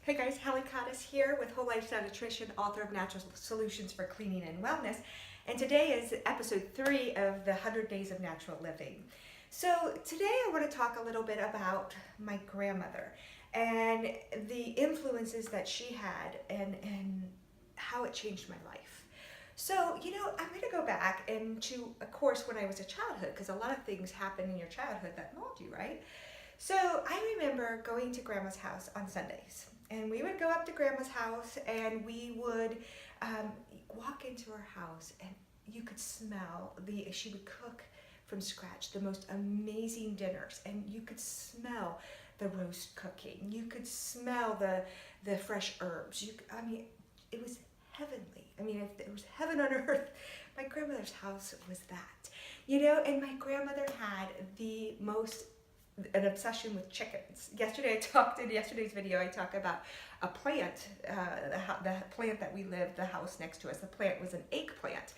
Hey guys, Hallie Cottis here with Whole Lifestyle Nutrition, author of Natural Solutions for Cleaning and Wellness. And today is episode 3 of the 100 Days of Natural Living. So today I want to talk a little bit about my grandmother and the influences that she had and how it changed my life. So, I'm going to go back into, of course, when I was a childhood, because a lot of things happen in your childhood that mold you, right? So I remember going to Grandma's house on Sundays, and we would go up to Grandma's house, and we would walk into her house, and you could smell she would cook from scratch the most amazing dinners, and you could smell the roast cooking. You could smell the fresh herbs. It was heavenly. If it was heaven on earth, my grandmother's house was that. And my grandmother had an obsession with chickens. In yesterday's video, I talked about a plant, the plant that we lived, the house next to us. The plant was an eggplant,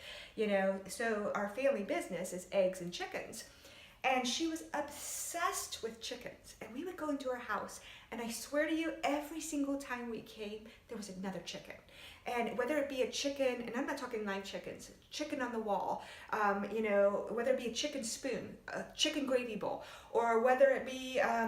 so our family business is eggs and chickens. And she was obsessed with chickens. And we would go into her house, and I swear to you, every single time we came, there was another chicken. And whether it be a chicken, and I'm not talking live chickens, chicken on the wall, whether it be a chicken spoon, a chicken gravy bowl, or whether it be, I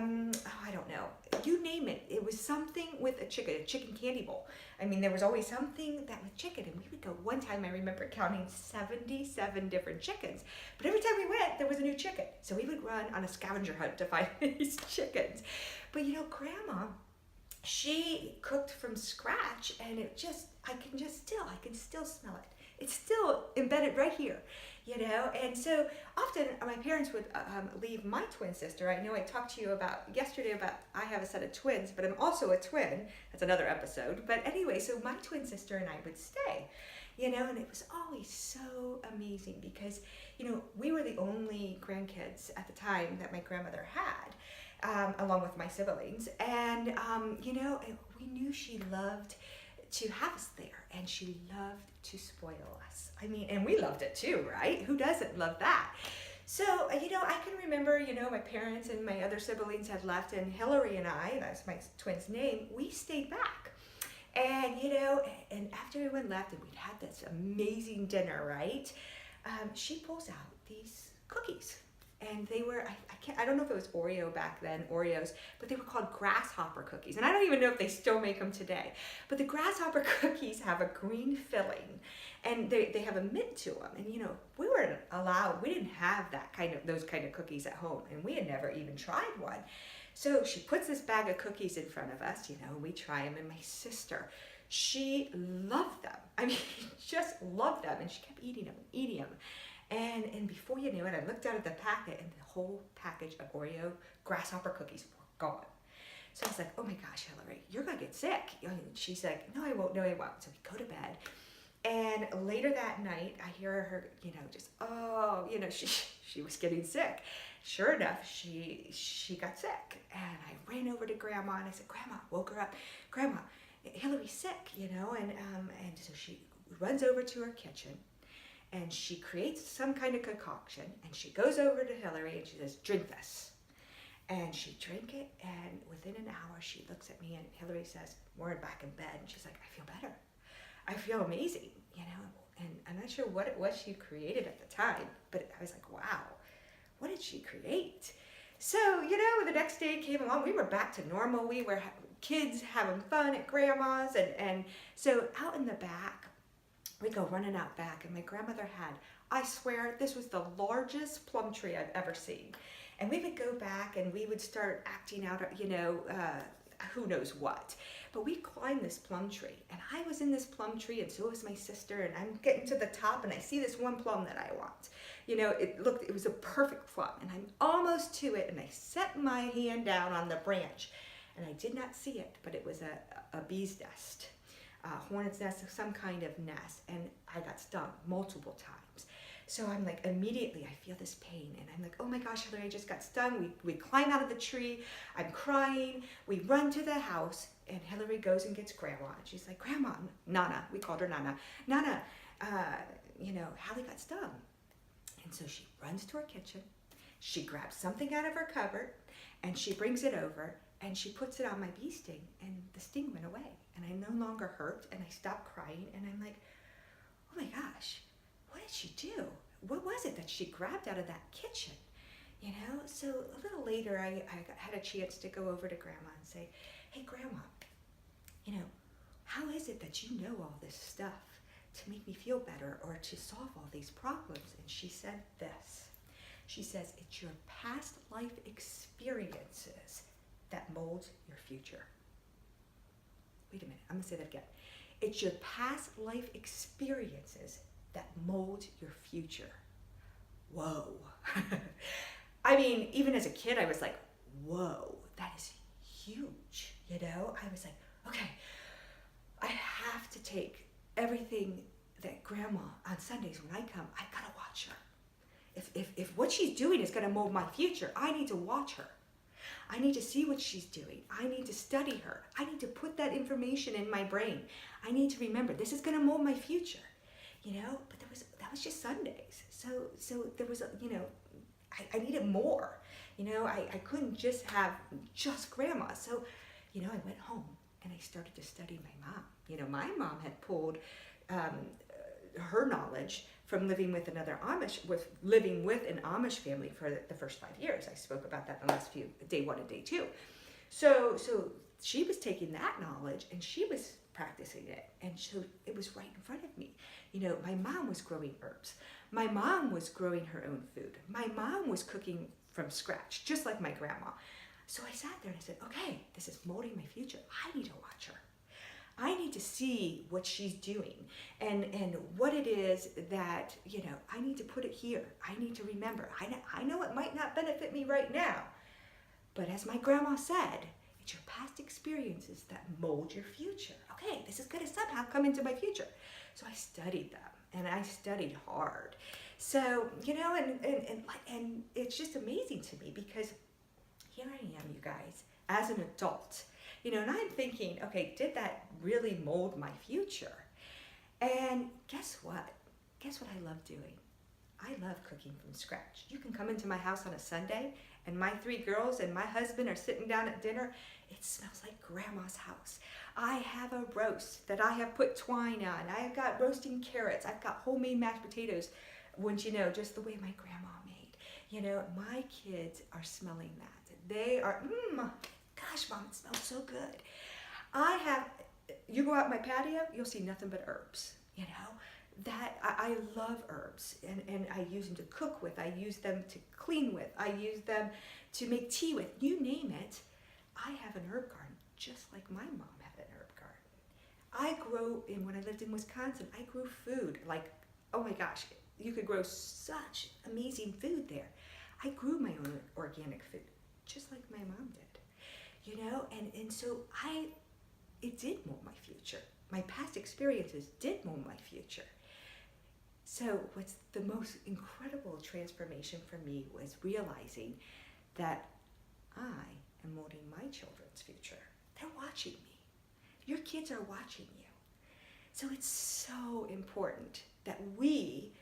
don't know, you name it. It was something with a chicken candy bowl. There was always something that with chicken, and we would go. One time I remember counting 77 different chickens, but every time we went, there was a new chicken. So we would run on a scavenger hunt to find these chickens. But Grandma, she cooked from scratch, and I can still smell it. It's still embedded right here, And so often my parents would leave my twin sister. I know I talked to you yesterday about I have a set of twins, but I'm also a twin. That's another episode. But anyway, so my twin sister and I would stay, and it was always so amazing because, we were the only grandkids at the time that my grandmother had. Along with my siblings. And, we knew she loved to have us there, and she loved to spoil us. And we loved it too, right? Who doesn't love that? So, I can remember, my parents and my other siblings had left, and Hillary and I, that's my twin's name, we stayed back. And, and after everyone left and we'd had this amazing dinner, right? She pulls out these cookies. And they were, I don't know if it was Oreo back then, Oreos, but they were called grasshopper cookies. And I don't even know if they still make them today. But the grasshopper cookies have a green filling, and they have a mint to them. And we weren't allowed, we didn't have those kind of cookies at home, and we had never even tried one. So she puts this bag of cookies in front of us, and we try them. And my sister, she loved them. Just loved them, and she kept eating them. And before you knew it, I looked out at the packet, and the whole package of Oreo grasshopper cookies were gone. So I was like, oh my gosh, Hillary, you're going to get sick. She's like, no, I won't. So we go to bed. And later that night, I hear her, she was getting sick. Sure enough, she got sick. And I ran over to Grandma, and I said, Grandma, woke her up. Grandma, Hillary's sick, and so she runs over to her kitchen. And she creates some kind of concoction, and she goes over to Hillary and she says, drink this. And she drank it, and within an hour she looks at me, and Hillary says, we're back in bed, and she's like, I feel better. I feel amazing, And I'm not sure what it was she created at the time, but I was like, wow, what did she create? So, the next day came along, we were back to normal. We were kids having fun at Grandma's, and so out in the back, we go running out back, and my grandmother had, I swear, this was the largest plum tree I've ever seen. And we would go back, and we would start acting out, who knows what. But we climbed this plum tree, and I was in this plum tree, and so was my sister, and I'm getting to the top, and I see this one plum that I want. It was a perfect plum, and I'm almost to it, and I set my hand down on the branch, and I did not see it, but it was a bee's nest. Hornet's nest, some kind of nest, and I got stung multiple times. So I'm like, immediately I feel this pain, and I'm like, oh my gosh, Hillary, I just got stung. We climb out of the tree, I'm crying, we run to the house, and Hillary goes and gets Grandma, and she's like, Grandma, Nana, we called her Nana, Hallie got stung. And so she runs to her kitchen, she grabs something out of her cupboard, and she brings it over, and she puts it on my bee sting, and the sting went away, and I no longer hurt, and I stopped crying, and I'm like, oh my gosh, what did she do? What was it that she grabbed out of that kitchen? You know, so a little later, I had a chance to go over to Grandma and say, hey, Grandma, you know, how is it that you know all this stuff to make me feel better or to solve all these problems? And she said this. She says, it's your past life experiences that mold your future. Wait a minute, I'm gonna say that again. It's your past life experiences that mold your future. Whoa. I mean, even as a kid, I was like, whoa, that is huge. You know, I was like, okay, I have to take everything that Grandma on Sundays when I come, I gotta watch her. If what she's doing is gonna mold my future, I need to watch her. I need to see what she's doing. I need to study her. I need to put that information in my brain. I need to remember this is gonna mold my future. You know, but that was just Sundays. So there was, you know, I needed more. You know, I couldn't just have just Grandma. So, you know, I went home and I started to study my mom. You know, my mom had pulled her knowledge from living with an Amish family for the first 5 years. I spoke about that in the last few, day 1 and day 2. So she was taking that knowledge and she was practicing it, and so it was right in front of me. You know, my mom was growing herbs. My mom was growing her own food. My mom was cooking from scratch, just like my grandma. So I sat there and I said, okay, this is molding my future. I need to watch her. I need to see what she's doing and what it is that, you know, I need to put it here. I need to remember. I know it might not benefit me right now, but as my grandma said, it's your past experiences that mold your future. Okay, this is going to somehow come into my future. So I studied them, and I studied hard. So, you know, and it's just amazing to me because here I am, you guys, as an adult, you know, and I'm thinking, okay, did that really mold my future? And guess what? Guess what I love doing? I love cooking from scratch. You can come into my house on a Sunday and my 3 girls and my husband are sitting down at dinner. It smells like Grandma's house. I have a roast that I have put twine on. I have got roasting carrots. I've got homemade mashed potatoes, wouldn't you know, just the way my grandma made. You know, my kids are smelling that. They are, gosh, Mom, it smells so good. You go out my patio, you'll see nothing but herbs, you know. That I love herbs, and I use them to cook with, I use them to clean with, I use them to make tea with, you name it. I have an herb garden just like my mom had an herb garden. When I lived in Wisconsin, I grew food like, oh my gosh, you could grow such amazing food there. I grew my own organic food just like my mom did, you know, and so it did mold my future. My past experiences did mold my future. So what's the most incredible transformation for me was realizing that I am molding my children's future. They're watching me. Your kids are watching you. So it's so important that we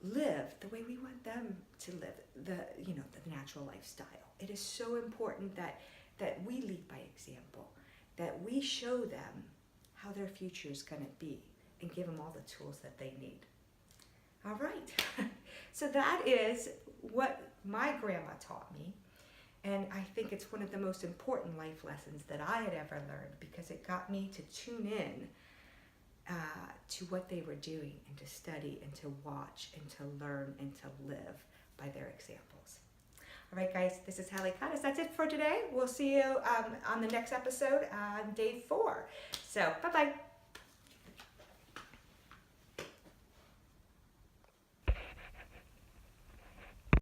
live the way we want them to live, the natural lifestyle. It is so important that we lead by example, that we show them how their future is going to be and give them all the tools that they need. All right. So that is what my grandma taught me. And I think it's one of the most important life lessons that I had ever learned, because it got me to tune in to what they were doing and to study and to watch and to learn and to live by their examples. All right, guys, this is Hallie Cottis. That's it for today. We'll see you on the next episode on day 4. So, bye-bye.